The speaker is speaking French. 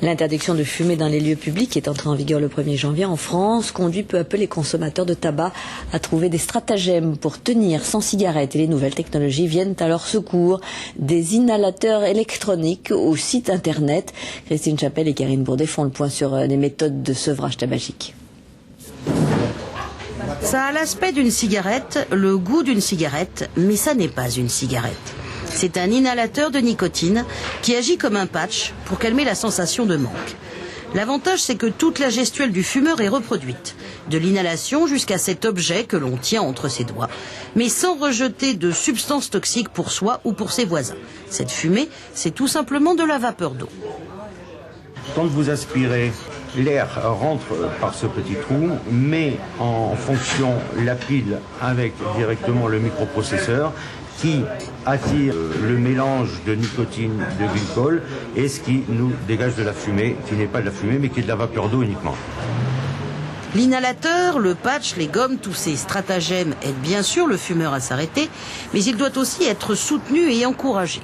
L'interdiction de fumer dans les lieux publics est entrée en vigueur le 1er janvier en France, conduit peu à peu les consommateurs de tabac à trouver des stratagèmes pour tenir sans cigarette, et les nouvelles technologies viennent à leur secours. Des inhalateurs électroniques au site internet. Christine Chapelle et Karine Bourdet font le point sur les méthodes de sevrage tabagique. Ça a l'aspect d'une cigarette, le goût d'une cigarette, mais ça n'est pas une cigarette. C'est un inhalateur de nicotine qui agit comme un patch pour calmer la sensation de manque. L'avantage, c'est que toute la gestuelle du fumeur est reproduite, de l'inhalation jusqu'à cet objet que l'on tient entre ses doigts, mais sans rejeter de substances toxiques pour soi ou pour ses voisins. Cette fumée, c'est tout simplement de la vapeur d'eau. Quand vous aspirez, l'air rentre par ce petit trou, met en fonction la pile avec directement le microprocesseur qui attire le mélange de nicotine, de glycol, et ce qui nous dégage de la fumée, qui n'est pas de la fumée mais qui est de la vapeur d'eau uniquement. L'inhalateur, le patch, les gommes, tous ces stratagèmes aident bien sûr le fumeur à s'arrêter, mais il doit aussi être soutenu et encouragé.